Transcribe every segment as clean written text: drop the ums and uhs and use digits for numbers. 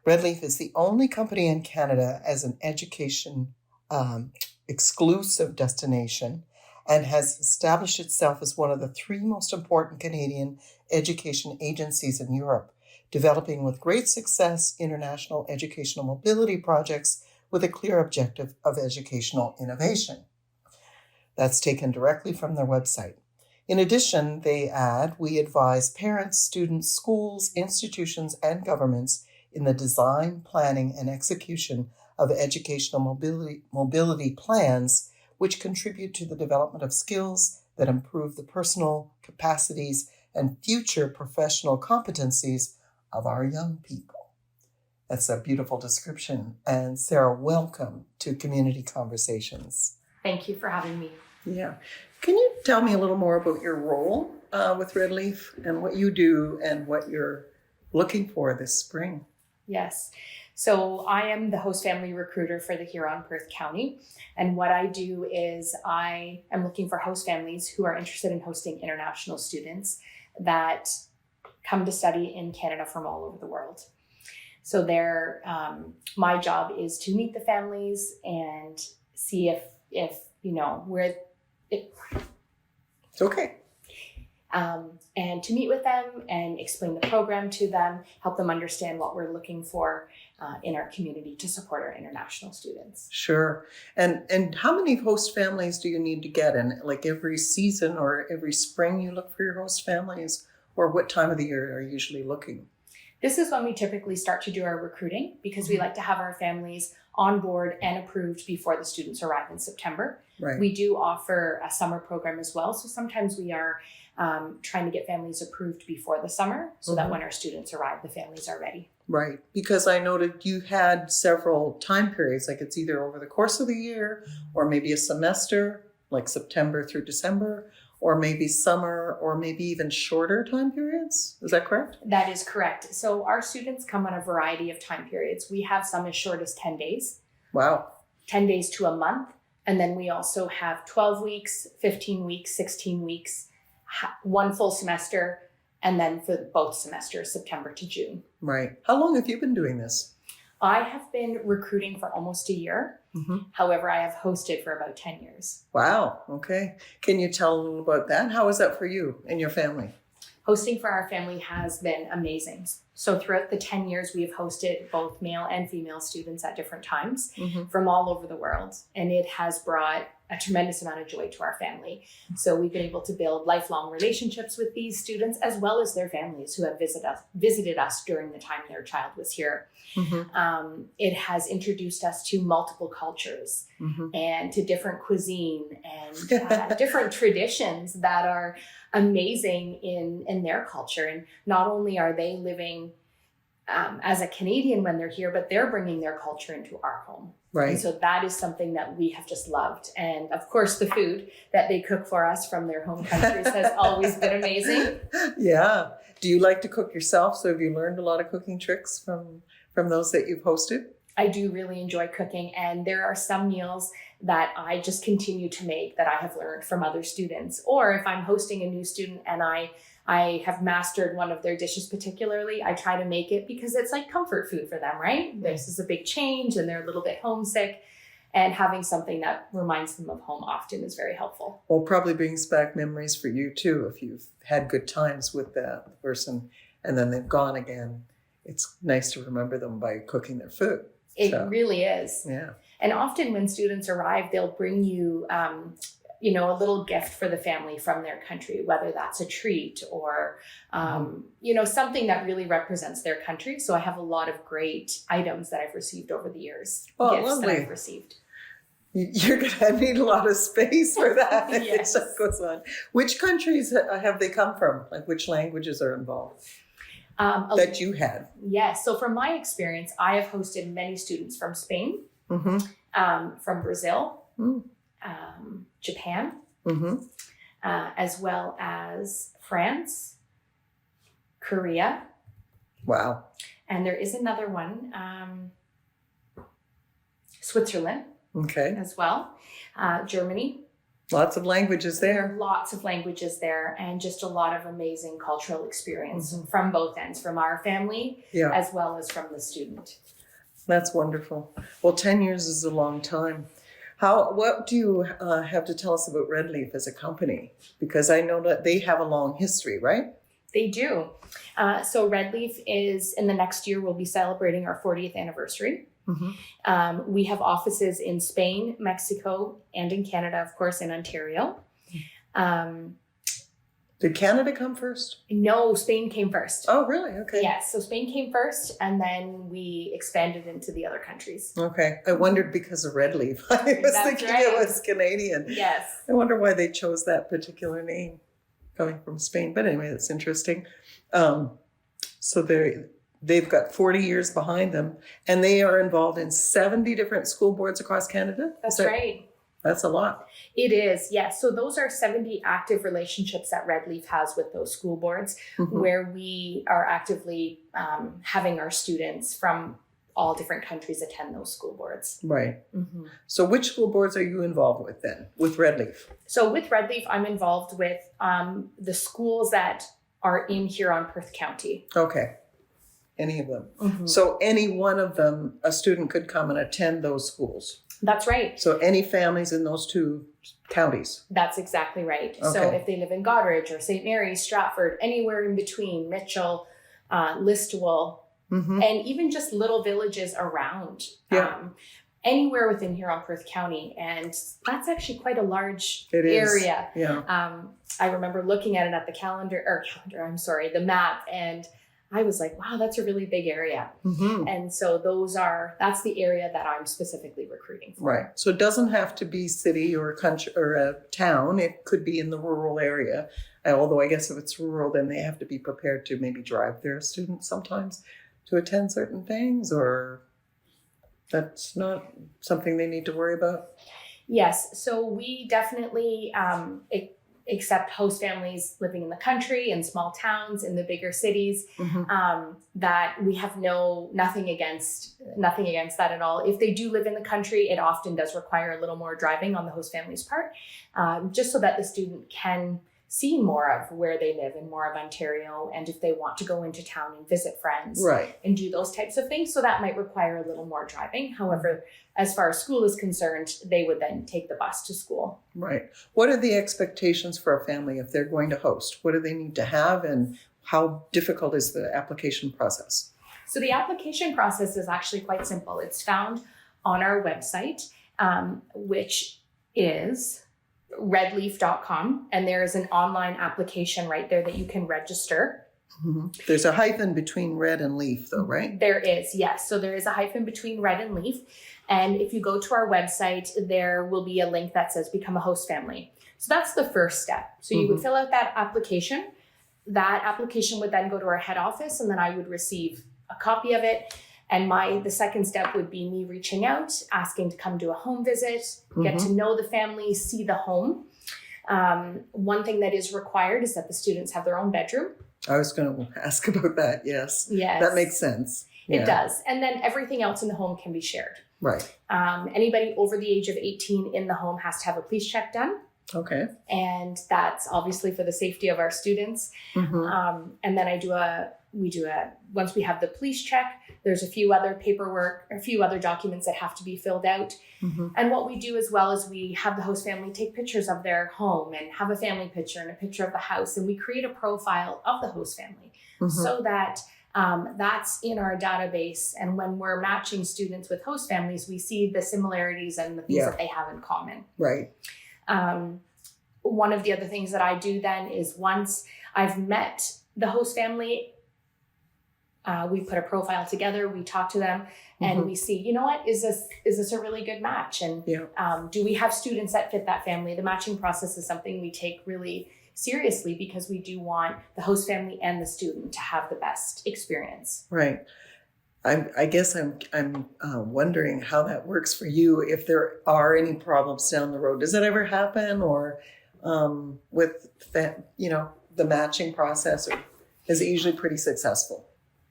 Redleaf is the only company in Canada as an education exclusive destination and has established itself as one of the three most important Canadian education agencies in Europe, developing with great success international educational mobility projects with a clear objective of educational innovation. That's taken directly from their website. In addition, they add, we advise parents, students, schools, institutions, and governments in the design, planning, and execution of educational mobility plans, which contribute to the development of skills that improve the personal capacities and future professional competencies of our young people. That's a beautiful description. And Sarah, welcome to Community Conversations. Thank you for having me. Yeah. Can you tell me a little more about your role with Redleaf and what you do and what you're looking for this spring? Yes. So I am the host family recruiter for the Huron-Perth County. And what I do is I am looking for host families who are interested in hosting international students that come to study in Canada from all over the world. So my job is to meet the families and see if where It's okay. And to meet with them and explain the program to them, help them understand what we're looking for in our community to support our international students. Sure. And how many host families do you need to get in? Like every season or every spring you look for your host families? Or what time of the year are you usually looking? This is when we typically start to do our recruiting because we like to have our families on board and approved before the students arrive in September. Right. We do offer a summer program as well. So sometimes we are trying to get families approved before the summer so that when our students arrive, the families are ready. Right. Because I noted you had several time periods, like it's either over the course of the year or maybe a semester, like September through December, or maybe summer, or maybe even shorter time periods. Is that correct? That is correct. So our students come on a variety of time periods. We have some as short as 10 days. Wow. 10 days to a month. And then we also have 12 weeks, 15 weeks, 16 weeks, one full semester, and then for both semesters, September to June. Right. How long have you been doing this? I have been recruiting for almost a year. Mm-hmm. However, I have hosted for about 10 years. Wow. Okay. Can you tell a little about that? How is that for you and your family? Hosting for our family has been amazing. So throughout the 10 years, we have hosted both male and female students at different times from all over the world. And it has brought a tremendous amount of joy to our family. So we've been able to build lifelong relationships with these students as well as their families who have visited us during the time their child was here. It has introduced us to multiple cultures and to different cuisine and different traditions that are amazing in their culture. And not only are they living as a Canadian when they're here, but they're bringing their culture into our home. Right. And so that is something that we have just loved. And of course, the food that they cook for us from their home countries has always been amazing. Yeah. Do you like to cook yourself? So have you learned a lot of cooking tricks from those that you've hosted? I do really enjoy cooking. And there are some meals that I just continue to make that I have learned from other students. Or if I'm hosting a new student and I have mastered one of their dishes particularly, I try to make it because it's like comfort food for them, right? This is a big change and they're a little bit homesick. And having something that reminds them of home often is very helpful. Well, probably brings back memories for you too. If you've had good times with that person and then they've gone again, it's nice to remember them by cooking their food. It really is. Yeah. And often when students arrive, they'll bring you, a little gift for the family from their country, whether that's a treat or, something that really represents their country. So I have a lot of great items that I've received over the years, gifts lovely. that I've received. You're going to need a lot of space for that. Yes. It goes on. Which countries have they come from? Like which languages are involved? That you had? Yes. So from my experience, I have hosted many students from Spain, from Brazil, Japan, as well as France, Korea. Wow. And there is another one, Switzerland Okay. as well, Germany, Lots of languages there. Lots of languages there, and just a lot of amazing cultural experience Mm-hmm. from both ends, from our family Yeah, as well as from the student. that's wonderful. Well, 10 years is a long time. What do you have to tell us about Red Leaf as a company? Because I know that they have a long history, right? They do. So Red Leaf is, in the next year, we'll be celebrating our 40th anniversary. Mm-hmm. We have offices in Spain, Mexico, and in Canada, of course, in Ontario. Did Canada come first? No, Spain came first. Oh, really? Okay. Yes, so Spain came first, and then we expanded into the other countries. Okay. I wondered because of Red Leaf. I was That's thinking right. it was Canadian. Yes. I wonder why they chose that particular name coming from Spain. But anyway, that's interesting. So they've got 40 years behind them, and they are involved in 70 different school boards across Canada. That's right. That's a lot. It is, yes. So those are 70 active relationships that Red Leaf has with those school boards, Mhm. where we are actively having our students from all different countries attend those school boards. Right. Mm-hmm. So which school boards are you involved with then, with Red Leaf? So with Red Leaf, I'm involved with the schools that are in Huron-Perth County. Okay. Any of them. Mm-hmm. So any one of them, a student could come and attend those schools. That's right. So any families in those two counties. That's exactly right. So Okay. if they live in Goderich or St. Mary's, Stratford, anywhere in between, Mitchell, Listowel, Mm-hmm. and even just little villages around, Yeah. anywhere within Huron-Perth County. And that's actually quite a large It is. area. Yeah. I remember looking at it at the map, and I was like, wow, that's a really big area. Mm-hmm. And so that's the area that I'm specifically recruiting for. Right. So it doesn't have to be city or a country or a town. It could be in the rural area. Although I guess if it's rural, then they have to be prepared to maybe drive their students sometimes to attend certain things, or that's not something they need to worry about. Yes. So we definitely accept host families living in the country, in small towns, in the bigger cities. Mm-hmm. That we have nothing against that at all. If they do live in the country, it often does require a little more driving on the host family's part, just so that the student can see more of where they live and more of Ontario, and if they want to go into town and visit friends Right. and do those types of things. So that might require a little more driving. However, as far as school is concerned, they would then take the bus to school. Right. What are the expectations for a family if they're going to host? What do they need to have, and how difficult is the application process? So the application process is actually quite simple. It's found on our website, which is redleaf.com, and there is an online application right there that you can register. Mm-hmm. There's a hyphen between red and leaf, though, right? There is, yes. So there is a hyphen between red and leaf. And if you go to our website, there will be a link that says become a host family. So that's the first step. So you would fill out that application. That application would then go to our head office, and then I would receive a copy of it. And the second step would be me reaching out, asking to come do a home visit, get to know the family, see the home. One thing that is required is that the students have their own bedroom. I was going to ask about that. Yes. Yes. That makes sense. It does. And then everything else in the home can be shared. Right. Anybody over the age of 18 in the home has to have a police check done. Okay. And that's obviously for the safety of our students. Mm-hmm. And then once we have the police check, there's a few other documents that have to be filled out. Mm-hmm. And what we do as well is we have the host family take pictures of their home and have a family picture and a picture of the house. And we create a profile of the host family so that that's in our database. And when we're matching students with host families, we see the similarities and the things that they have in common. Right. One of the other things that I do then is once I've met the host family, we put a profile together, we talk to them, and we see, you know what, is this a really good match? And do we have students that fit that family? The matching process is something we take really seriously because we do want the host family and the student to have the best experience. Right. I guess I'm wondering how that works for you. If there are any problems down the road, does that ever happen, or with the matching process, or is it usually pretty successful?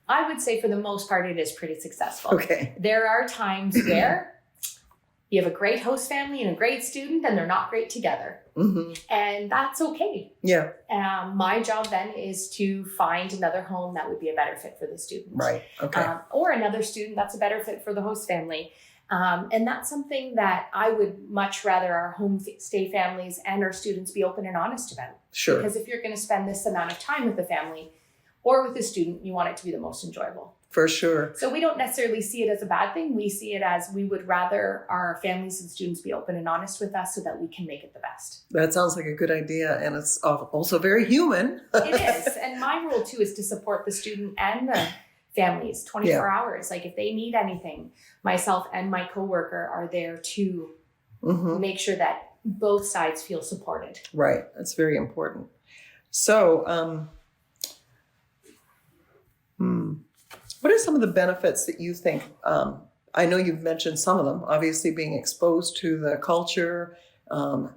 I would say for the most part, it is pretty successful. Okay. There are times where You have a great host family and a great student, and they're not great together. Mm-hmm. And that's okay. Yeah. My job then is to find another home that would be a better fit for the student. Right. Okay. Or another student that's a better fit for the host family. And that's something that I would much rather our homestay families and our students be open and honest about. Sure. Because if you're going to spend this amount of time with the family or with the student, you want it to be the most enjoyable. For sure. So we don't necessarily see it as a bad thing. We see it as we would rather our families and students be open and honest with us so that we can make it the best. That sounds like a good idea. And it's also very human. It is. And my role too is to support the student and the families 24 hours. Like if they need anything, myself and my coworker are there to make sure that both sides feel supported. Right. That's very important. So, what are some of the benefits that you think, I know you've mentioned some of them, obviously being exposed to the culture, I'm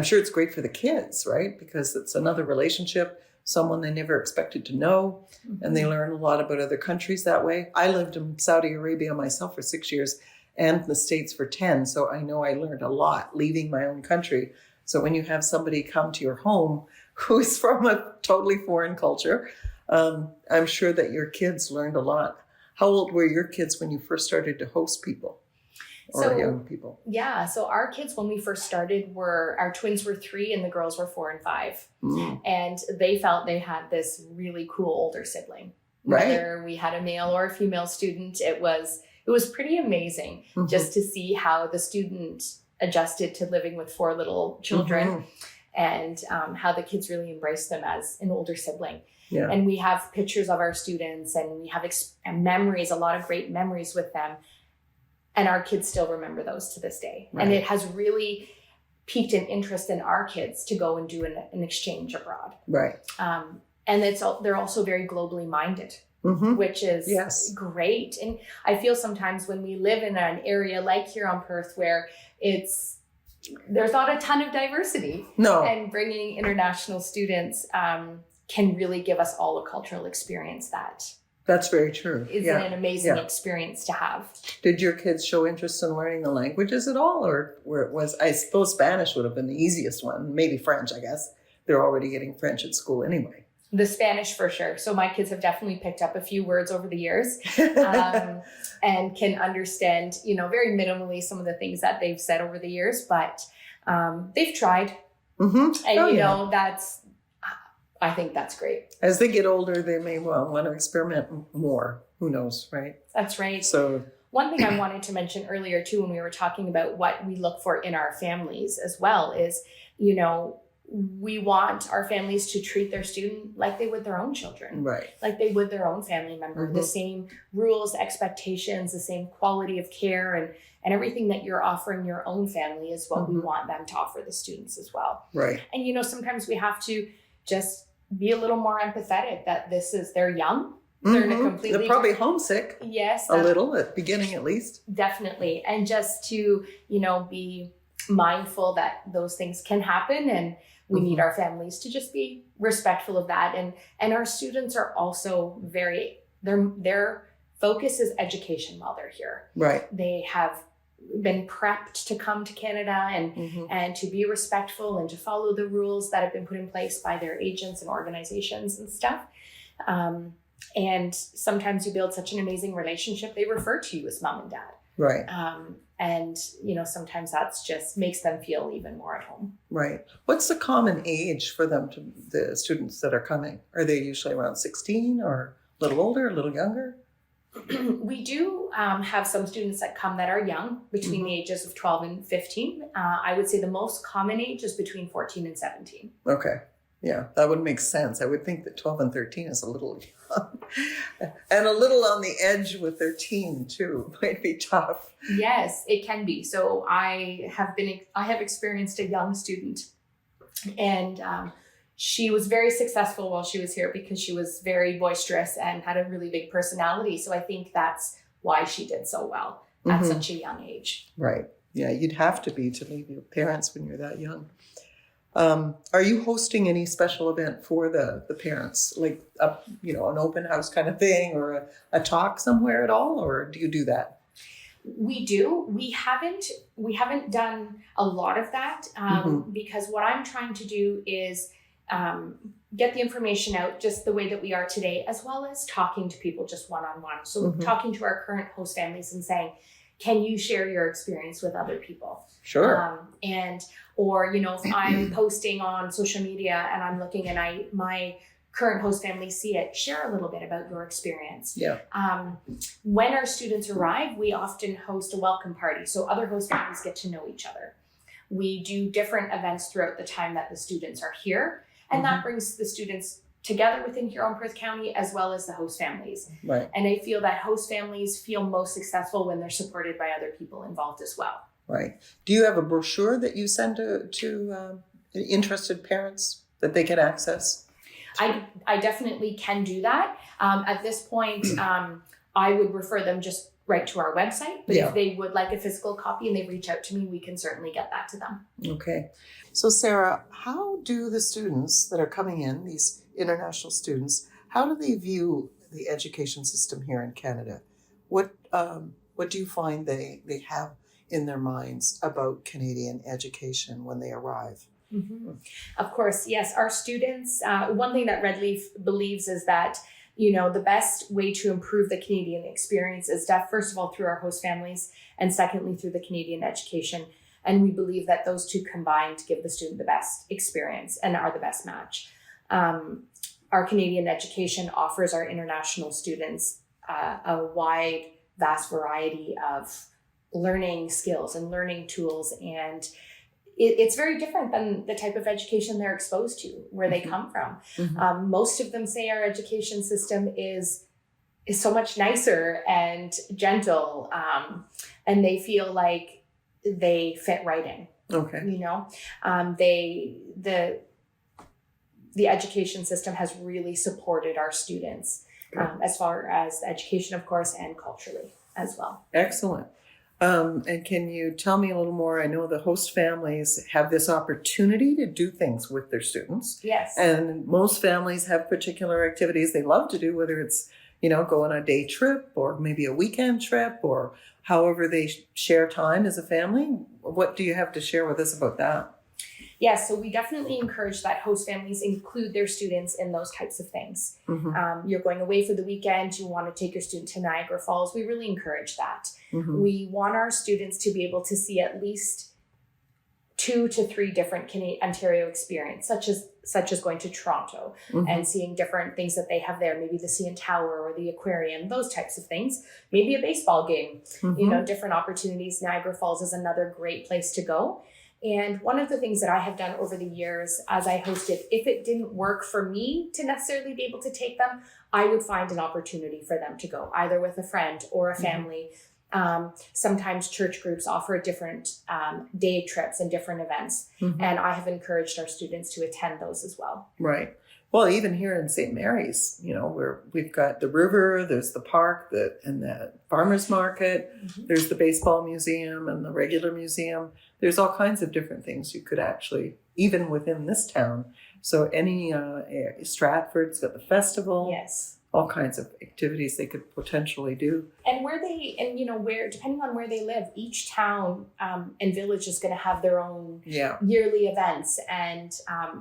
sure it's great for the kids, right? Because it's another relationship, someone they never expected to know, and they learn a lot about other countries that way. I lived in Saudi Arabia myself for 6 years and the States for 10, so I know I learned a lot leaving my own country. So when you have somebody come to your home who is from a totally foreign culture, I'm sure that your kids learned a lot. How old were your kids when you first started to host people or young people? Yeah, so our kids when we first started our twins were 3 and the girls were 4 and 5. And they felt they had this really cool older sibling. Right. Whether we had a male or a female student, it was pretty amazing just to see how the student adjusted to living with 4 little children and how the kids really embraced them as an older sibling. Yeah. And we have pictures of our students and we have memories, a lot of great memories with them. And our kids still remember those to this day. Right. And it has really piqued an interest in our kids to go and do an exchange abroad. Right. And they're also very globally minded, which is great. And I feel sometimes when we live in an area like here on Perth where there's not a ton of diversity. No. And bringing international students can really give us all a cultural experience that's very true. Is an amazing experience to have. Did your kids show interest in learning the languages at all? Or where it was, I suppose Spanish would have been the easiest one, maybe French, I guess. They're already getting French at school anyway. The Spanish for sure. So my kids have definitely picked up a few words over the years and can understand, very minimally some of the things that they've said over the years, but they've tried. And I think that's great. As they get older, they may want to experiment more. Who knows, right? That's right. So one thing I wanted to mention earlier too, when we were talking about what we look for in our families as well is, we want our families to treat their student like they would their own children. Right. Like they would their own family member. The same rules, expectations, the same quality of care and everything that you're offering your own family is what we want them to offer the students as well. Right. And sometimes we have to just be a little more empathetic that they're young. They're in a completely they're probably homesick. Yes. A little at the beginning at least. Definitely. And just to, be mindful that those things can happen and we need our families to just be respectful of that. And our students are also their focus is education while they're here. Right. They have been prepped to come to Canada and to be respectful and to follow the rules that have been put in place by their agents and organizations and stuff. And sometimes you build such an amazing relationship, they refer to you as mom and dad. Right. And, sometimes that's just makes them feel even more at home. Right. What's the common age for the students that are coming? Are they usually around 16 or a little older, a little younger? We do have some students that come that are young, between the ages of 12 and 15. I would say the most common age is between 14 and 17. Okay. Yeah, that would make sense. I would think that 12 and 13 is a little young. And a little on the edge with their teen too. Might be tough. Yes, it can be. So I have experienced a young student and she was very successful while she was here because she was very boisterous and had a really big personality. So I think that's why she did so well at such a young age. Right. Yeah, you'd have to leave your parents when you're that young. Are you hosting any special event for the parents, like an open house kind of thing or a talk somewhere at all, or do you do that? We do. We haven't done a lot of that because what I'm trying to do is get the information out just the way that we are today, as well as talking to people just one-on-one. So talking to our current host families and saying, can you share your experience with other people? Sure. Or, if I'm posting on social media and I'm looking and my current host families see it, share a little bit about your experience. Yeah. When our students arrive, we often host a welcome party. So other host families get to know each other. We do different events throughout the time that the students are here. And that brings the students together within Huron-Perth County as well as the host families. Right. And I feel that host families feel most successful when they're supported by other people involved as well. Right. Do you have a brochure that you send to interested parents that they can access? I definitely can do that. At this point, I would refer them just right to our website. But if they would like a physical copy and they reach out to me, we can certainly get that to them. Okay. So Sarah, how do the students that are coming in, these international students, how do they view the education system here in Canada? What do you find they have in their minds about Canadian education when they arrive? Of course, yes. Our students, one thing that Red Leaf believes is that, the best way to improve the Canadian experience is first of all through our host families, and secondly through the Canadian education. And we believe that those two combined give the student the best experience and are the best match. Our Canadian education offers our international students a wide, vast variety of learning skills and learning tools, and it's very different than the type of education they're exposed to where they come from. Most of them say our education system is so much nicer and gentle, and they feel like they fit right in. Okay. The education system has really supported our students as far as education, of course, and culturally as well. Excellent. And can you tell me a little more? I know the host families have this opportunity to do things with their students. Yes. And most families have particular activities they love to do, whether it's, go on a day trip or maybe a weekend trip or however they share time as a family. What do you have to share with us about that? Yes, so we definitely encourage that host families include their students in those types of things. You're going away for the weekend, you want to take your student to Niagara Falls, we really encourage that. We want our students to be able to see at least 2 to 3 different Ontario experience, such as going to Toronto and seeing different things that they have there, maybe the CN Tower or the aquarium, those types of things, maybe a baseball game, different opportunities. Niagara Falls is another great place to go. And one of the things that I have done over the years as I hosted, if it didn't work for me to necessarily be able to take them, I would find an opportunity for them to go, either with a friend or a family. Sometimes church groups offer different day trips and different events. And I have encouraged our students to attend those as well. Right. Well, even here in St. Mary's, we've got the river, there's the park, and the farmer's market, there's the baseball museum and the regular museum. There's all kinds of different things you could actually, even within this town. So Stratford's got the festival. Yes. All kinds of activities they could potentially do. And depending on where they live, each town and village is going to have their own yearly events and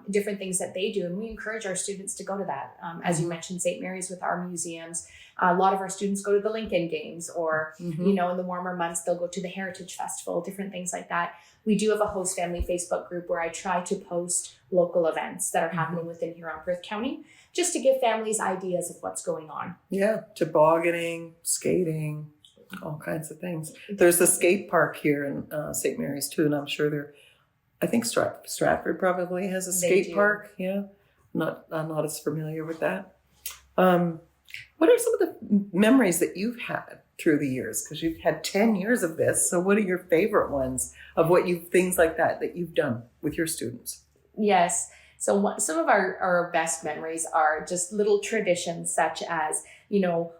different things that they do. And we encourage our students to go to that. As you mentioned, St. Mary's with our museums. A lot of our students go to the Lincoln Games or, in the warmer months, they'll go to the Heritage Festival, different things like that. We do have a host family Facebook group where I try to post local events that are happening within Huron-Perth County, just to give families ideas of what's going on. Yeah, tobogganing, skating, all kinds of things. There's a skate park here in St. Mary's too, and I'm sure I think Stratford probably has a skate park. Yeah, I'm not as familiar with that. What are some of the memories that you've had through the years? Because you've had 10 years of this. So what are your favorite ones of things like that you've done with your students? Yes. So some of our best memories are just little traditions such as,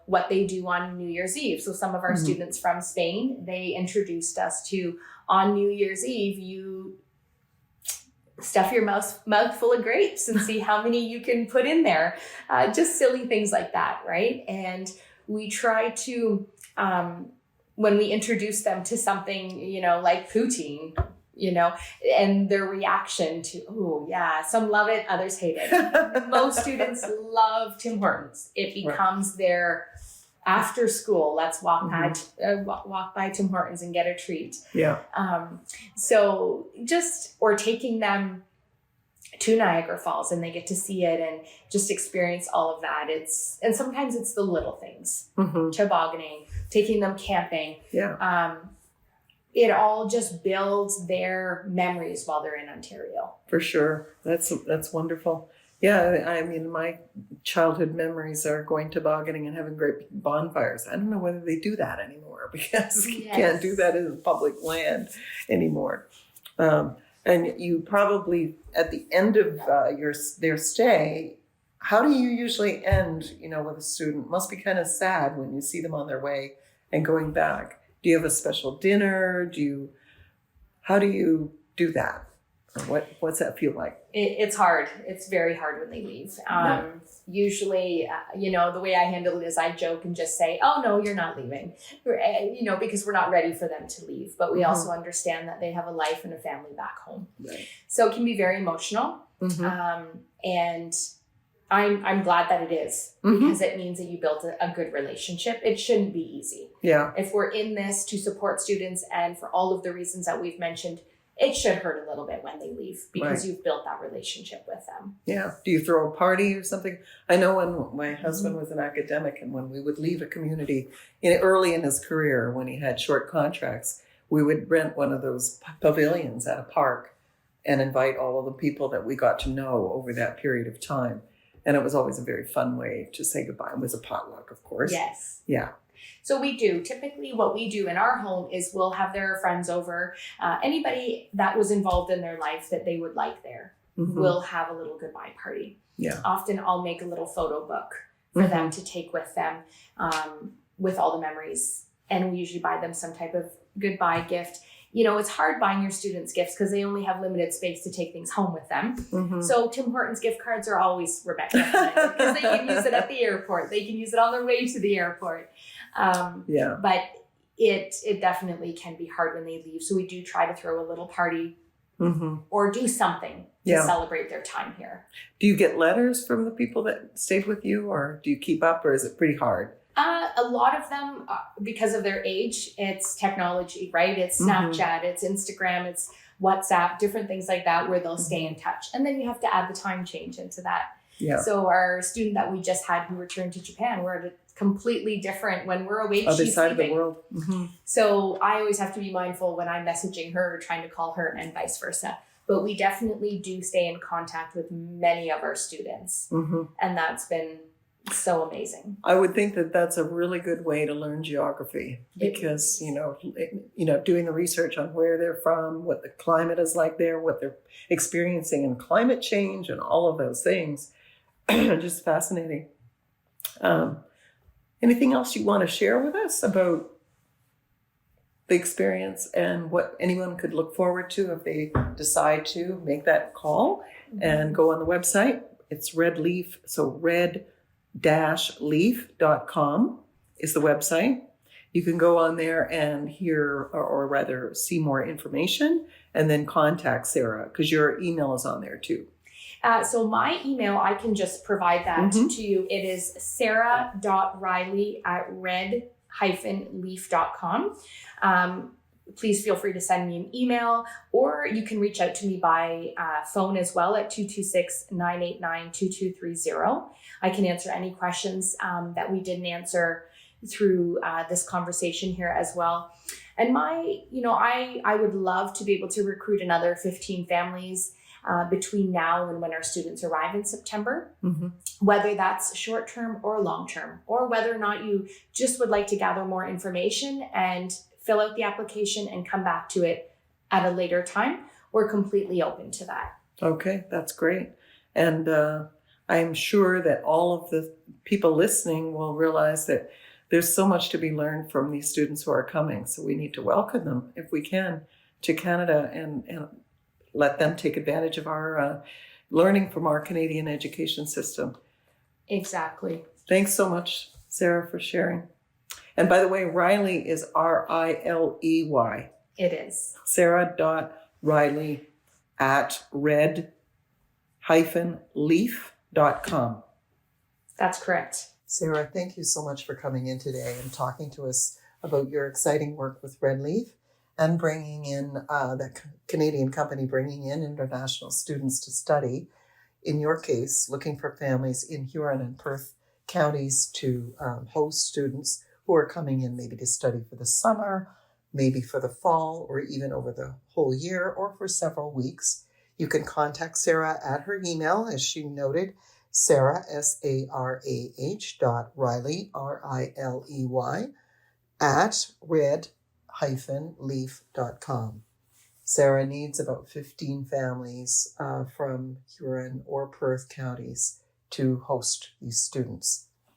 what they do on New Year's Eve. So some of our students from Spain, they introduced us to, on New Year's Eve, you stuff your mouth full of grapes and see how many you can put in there. Just silly things like that, right? And we try to when we introduce them to something, like poutine, and their reaction to, oh yeah, some love it, others hate it. Most students love Tim Hortons. It becomes their after school, let's walk by Tim Hortons and get a treat. Yeah. Or taking them to Niagara Falls and they get to see it and just experience all of that. And sometimes it's the little things, tobogganing, taking them camping. Yeah. It all just builds their memories while they're in Ontario. For sure. That's wonderful. Yeah, I mean, my childhood memories are going tobogganing and having great bonfires. I don't know whether they do that anymore because you can't do that in public land anymore. And you probably, at the end of their stay, how do you usually end, with a student? It must be kind of sad when you see them on their way and going back. Do you have a special dinner? How do you do that? Or what's that feel like? It's hard. It's very hard when they leave. Usually, the way I handle it is I joke and just say, oh, no, you're not leaving, because we're not ready for them to leave. But we also understand that they have a life and a family back home. Right. So it can be very emotional. And I'm glad that it is because it means that you built a good relationship. It shouldn't be easy. Yeah. If we're in this to support students and for all of the reasons that we've mentioned, it should hurt a little bit when they leave because you've built that relationship with them. Yeah. Do you throw a party or something? I know when my husband was an academic and when we would leave a community early in his career, when he had short contracts, we would rent one of those pavilions at a park and invite all of the people that we got to know over that period of time. And it was always a very fun way to say goodbye. It was a potluck, of course. Yes. Yeah. So we do. Typically what we do in our home is we'll have their friends over. Anybody that was involved in their life that they would like there, we'll have a little goodbye party. Yeah. Often I'll make a little photo book for them to take with them with all the memories. And we usually buy them some type of goodbye gift. It's hard buying your students gifts because they only have limited space to take things home with them. So Tim Hortons gift cards are always recommended because they can use it at the airport. They can use it on their way to the airport. But it definitely can be hard when they leave. So we do try to throw a little party or do something to celebrate their time here. Do you get letters from the people that stayed with you, or do you keep up, or is it pretty hard? A lot of them, because of their age, it's technology, right? It's Snapchat, it's Instagram, it's WhatsApp, different things like that where they'll stay in touch. And then you have to add the time change into that. Yeah. So our student that we just had who returned to Japan, we're at a completely different, when we're awake, Other she's side sleeping. of the world. So I always have to be mindful when I'm messaging her or trying to call her and vice versa. But we definitely do stay in contact with many of our students. And that's been so amazing. I would think that that's a really good way to learn geography because, doing the research on where they're from, what the climate is like there, what they're experiencing in climate change and all of those things. Just fascinating. Anything else you want to share with us about the experience and what anyone could look forward to if they decide to make that call and go on the website? It's Red Leaf, so red-leaf.com is the website. You can go on there and hear, or rather see more information and then contact Sarah because your email is on there too. So my email, I can just provide that to you. It is sarah.riley@red-leaf.com. Please feel free to send me an email, or you can reach out to me by phone as well at 226-989-2230. I can answer any questions that we didn't answer through this conversation here as well. And I would love to be able to recruit another 15 families between now and when our students arrive in September, whether that's short-term or long-term, or whether or not you just would like to gather more information and fill out the application and come back to it at a later time. We're completely open to that. Okay, that's great. And I'm sure that all of the people listening will realize that there's so much to be learned from these students who are coming. So we need to welcome them, if we can, to Canada and let them take advantage of our learning from our Canadian education system. Exactly. Thanks so much, Sarah, for sharing. And by the way, Riley is Riley. It is. Sarah.Riley at red-leaf.com. That's correct. Sarah, thank you so much for coming in today and talking to us about your exciting work with Red Leaf and bringing in that Canadian company, bringing in international students to study. In your case, looking for families in Huron and Perth counties to host students who are coming in maybe to study for the summer, maybe for the fall, or even over the whole year or for several weeks. You can contact Sarah at her email, as she noted, Sarah, SARAH.Riley, RILEY, at red-leaf.com. Sarah needs about 15 families from Huron or Perth counties to host these students.